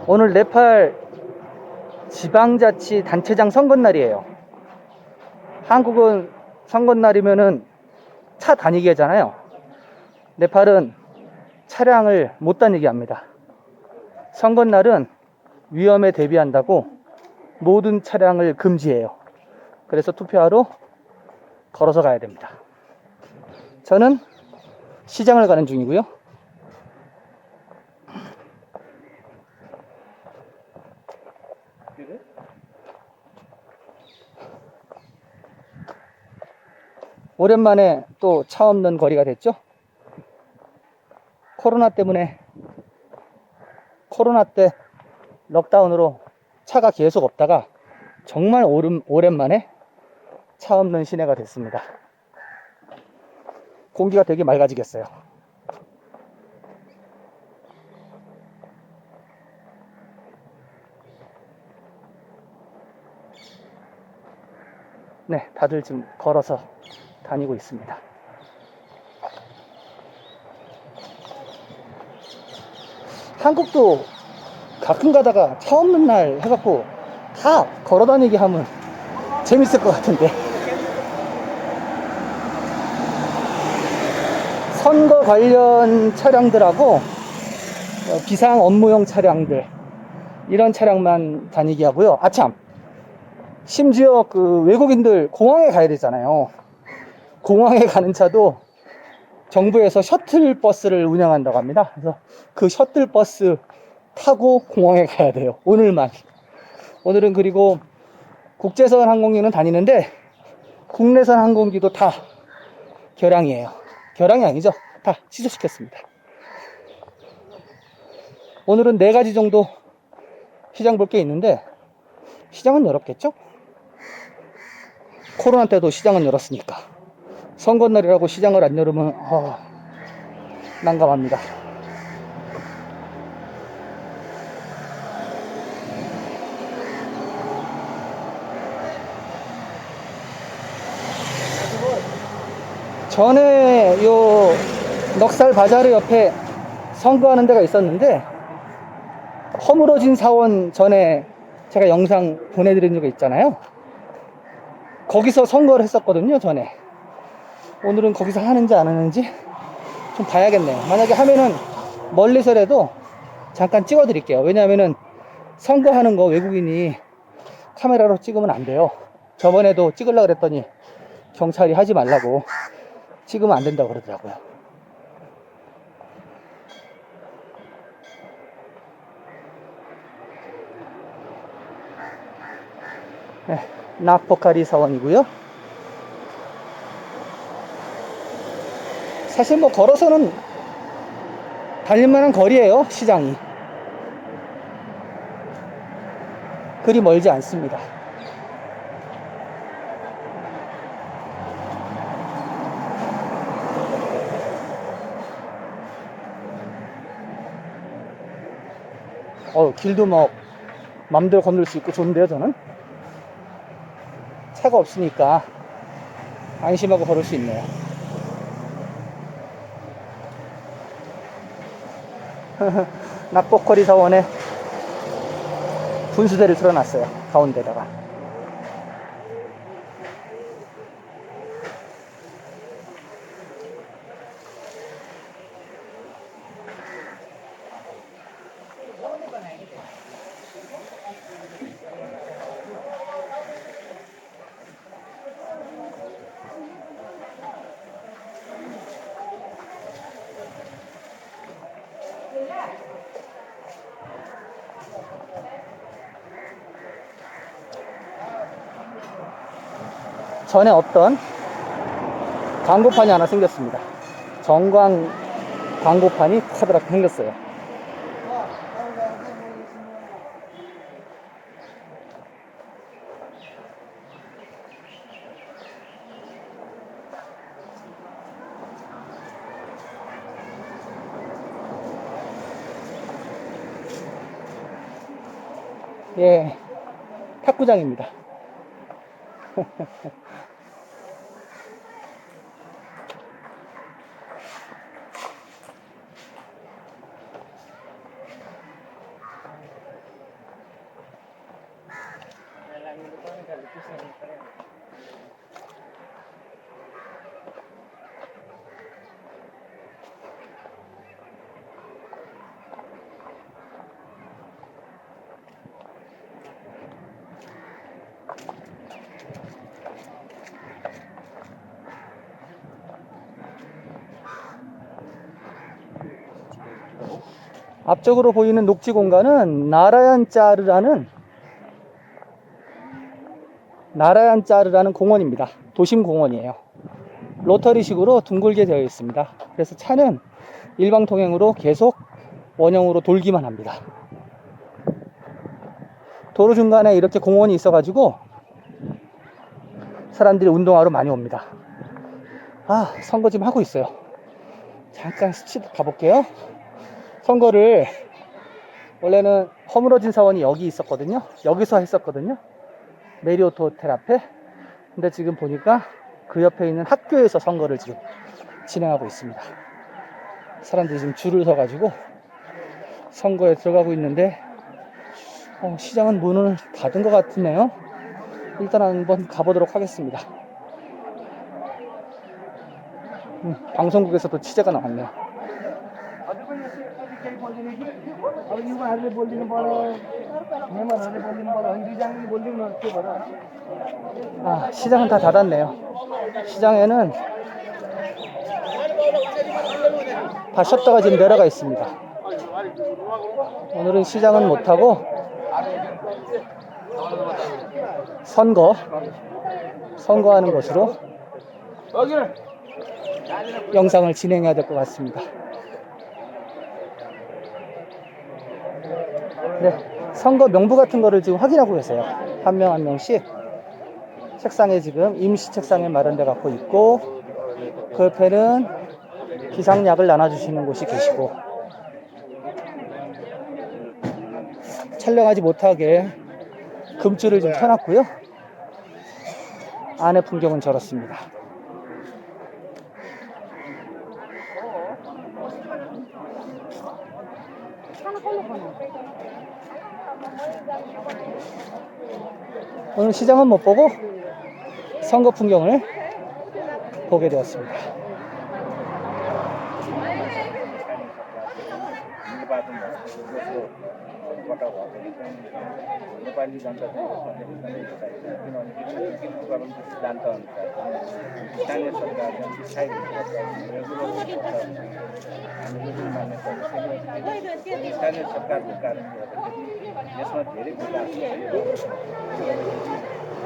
오늘 네팔 지방자치 단체장 선거날이에요. 한국은 선거날이면은 차 다니게 하잖아요. 네팔은 차량을 못 다니게 합니다. 선거날은 위험에 대비한다고 모든 차량을 금지해요. 그래서 투표하러 걸어서 가야 됩니다. 저는 시장을 가는 중이고요. 오랜만에 또 차 없는 거리가 됐죠. 코로나 때 럭다운으로 차가 계속 없다가 정말 오랜만에 차 없는 시내가 됐습니다. 공기가 되게 맑아지겠어요. 네, 다들 지금 걸어서 다니고 있습니다. 한국도 가끔 가다가 차 없는 날 해갖고 다 걸어 다니게 하면 재밌을 것 같은데. 선거 관련 차량들하고 비상 업무용 차량들, 이런 차량만 다니게 하고요. 아참, 심지어 그 외국인들 공항에 가야 되잖아요. 공항에 가는 차도 정부에서 셔틀버스를 운영한다고 합니다. 그래서 그 셔틀버스 타고 공항에 가야 돼요. 오늘만. 오늘은 그리고 국제선 항공기는 다니는데 국내선 항공기도 다 결항이에요. 결항이 아니죠. 다 취소시켰습니다. 오늘은 4가지 정도 시장 볼 게 있는데 시장은 열었겠죠? 코로나 때도 시장은 열었으니까. 선거날이라고 시장을 안 열으면 난감합니다. 전에 요 넉살 바자르 옆에 선거하는 데가 있었는데 허물어진 사원 전에 제가 영상 보내드린 적이 있잖아요. 거기서 선거를 했었거든요, 전에. 오늘은 거기서 하는지 안 하는지 좀 봐야겠네요. 만약에 하면은 멀리서라도 잠깐 찍어 드릴게요. 왜냐하면은 선거하는 거 외국인이 카메라로 찍으면 안 돼요. 저번에도 찍으려고 그랬더니 경찰이 하지 말라고, 찍으면 안 된다고 그러더라고요. 네, 나포카리 사원이고요. 사실 뭐 걸어서는 달릴만한 거리예요. 시장이 그리 멀지 않습니다. 길도 뭐 맘대로 건널 수 있고 좋은데요. 저는 차가 없으니까 안심하고 걸을 수 있네요. 낙포커리 사원에 분수대를 틀어놨어요. 가운데다가. 전에 없던 광고판이 하나 생겼습니다. 정광 광고판이 커다랗게 생겼어요. 예, 탁구장입니다. 앞쪽으로 보이는 녹지 공간은 나라얀짜르라는 공원입니다. 도심 공원이에요. 로터리식으로 둥글게 되어 있습니다. 그래서 차는 일방 통행으로 계속 원형으로 돌기만 합니다. 도로 중간에 이렇게 공원이 있어가지고 사람들이 운동하러 많이 옵니다. 선거 지금 하고 있어요. 잠깐 가볼게요. 선거를 원래는 허물어진 사원이 여기 있었거든요. 여기서 했었거든요. 메리오트 호텔 앞에. 근데 지금 보니까 그 옆에 있는 학교에서 선거를 지금 진행하고 있습니다. 사람들이 지금 줄을 서가지고 선거에 들어가고 있는데 시장은 문을 닫은 것 같네요. 일단 한번 가보도록 하겠습니다. 방송국에서도 취재가 나왔네요. 시장은 다 닫았네요. 시장에는 다 셔터가 지금 내려가 있습니다. 오늘은 시장은 못하고 선거하는 것으로 영상을 진행해야 될 것 같습니다. 네, 선거 명부 같은 거를 지금 확인하고 계세요. 한 명 한 명씩 책상에 지금 임시 책상에 마련돼 갖고 있고, 그 옆에는 비상약을 나눠주시는 곳이 계시고, 촬영하지 못하게 금줄을 좀 펴놨고요. 안의 풍경은 저렇습니다. 오늘 시장은 못 보고 선거 풍경을 보게 되었습니다. नेपाली जनता सिद्धान्त अनुसार स्थानीय सरकार स्थायी हामीले जुन मान्यता स्थानीय सरकारको कारणले गर्दाखेरि यसमा धेरै विकास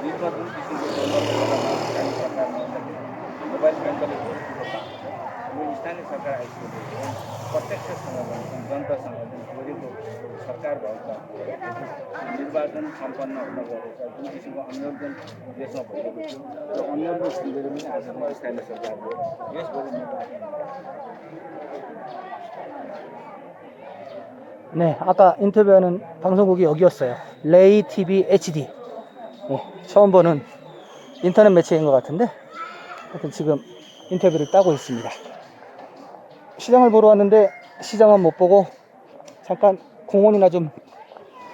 जुन किसिमको मोबाइल ब्याङ्कले स्थानीय सरकार आइसकेको प्रत्यक्षसँग जनतासँग जोडेको सरकार भएको निर्वाचन सम्पन्न हुन गएको जुन किसिमको अन्योजन देशमा भइरहेको थियो र अन्योजन सुनेर पनि आज स्थानीय सरकारले यसभरि 네, 아까 인터뷰하는 방송국이 여기였어요. 레이 TV HD. 네, 처음 보는 인터넷 매체인 것 같은데, 하여튼 지금 인터뷰를 따고 있습니다. 시장을 보러 왔는데 시장은 못 보고 잠깐 공원이나 좀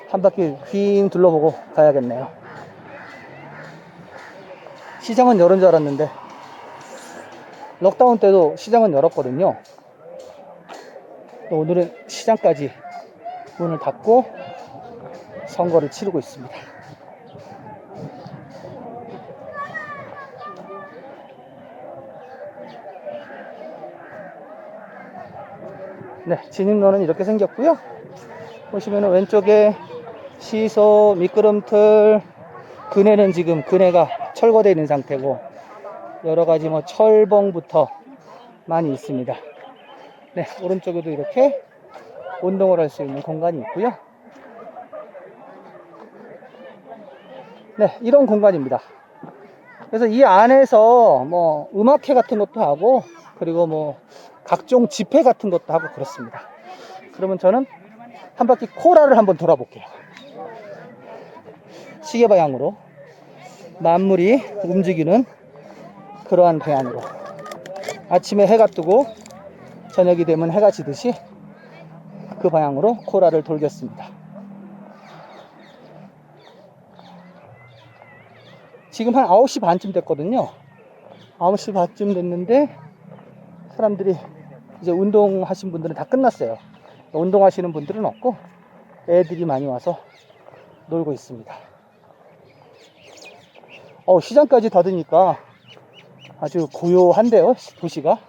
한 바퀴 휘잉 둘러보고 가야겠네요. 시장은 열은 줄 알았는데 록다운 때도 시장은 열었거든요. 오늘은 시장까지 문을 닫고 선거를 치르고 있습니다. 네, 진입로는 이렇게 생겼고요. 보시면 왼쪽에 시소, 미끄럼틀, 그네는 지금 그네가 철거되어 있는 상태고, 여러가지 철봉부터 많이 있습니다. 네, 오른쪽에도 이렇게 운동을 할 수 있는 공간이 있고요. 네, 이런 공간입니다. 그래서 이 안에서 음악회 같은 것도 하고, 그리고 각종 집회 같은 것도 하고 그렇습니다. 그러면 저는 한 바퀴 코라를 한번 돌아볼게요. 시계 방향으로 만물이 움직이는 그러한 방향으로, 아침에 해가 뜨고 저녁이 되면 해가 지듯이 그 방향으로 코라를 돌겠습니다. 지금 한 9시 반쯤 됐거든요. 9시 반쯤 됐는데 사람들이 이제 운동하신 분들은 다 끝났어요. 운동하시는 분들은 없고 애들이 많이 와서 놀고 있습니다. 시장까지 닫으니까 아주 고요한데요, 도시가.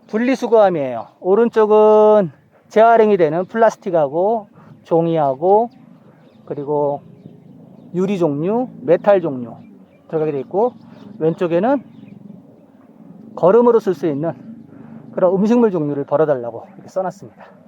분리수거함이에요. 오른쪽은 재활용이 되는 플라스틱하고 종이하고 그리고 유리 종류, 메탈 종류 들어가게 되어 있고, 왼쪽에는 거름으로 쓸 수 있는 그런 음식물 종류를 버려달라고 이렇게 써놨습니다.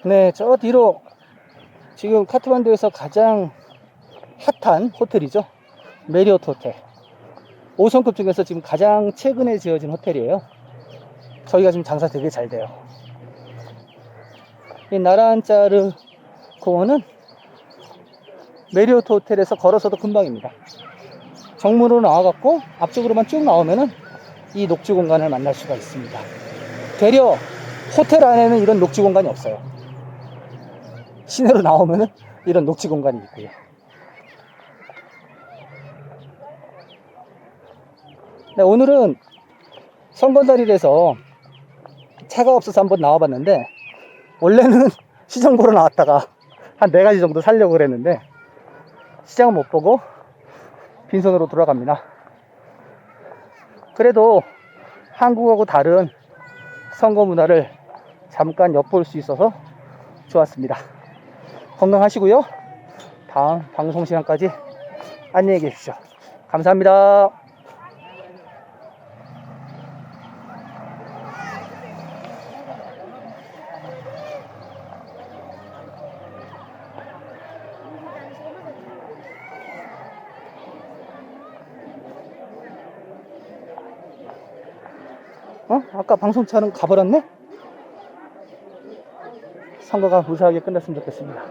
네, 저 뒤로 지금 카트만두에서 가장 핫한 호텔이죠. 메리어트 호텔. 5성급 중에서 지금 가장 최근에 지어진 호텔이에요. 저희가 지금 장사 되게 잘 돼요. 이 나란짜르 공원은 메리어트 호텔에서 걸어서도 금방입니다. 정문으로 나와갖고 앞쪽으로만 쭉 나오면은 이 녹지 공간을 만날 수가 있습니다. 되려 호텔 안에는 이런 녹지 공간이 없어요. 시내로 나오면은 이런 녹지 공간이 있고요. 네, 오늘은 성건다리에서 차가 없어서 한번 나와봤는데, 원래는 시장 보러 나왔다가 한 4가지 정도 사려고 그랬는데 시장은 못 보고 빈손으로 돌아갑니다. 그래도 한국하고 다른 선거 문화를 잠깐 엿볼 수 있어서 좋았습니다. 건강하시고요. 다음 방송 시간까지 안녕히 계십시오. 감사합니다. 아까 방송차는 가버렸네? 선거가 무사하게 끝났으면 좋겠습니다.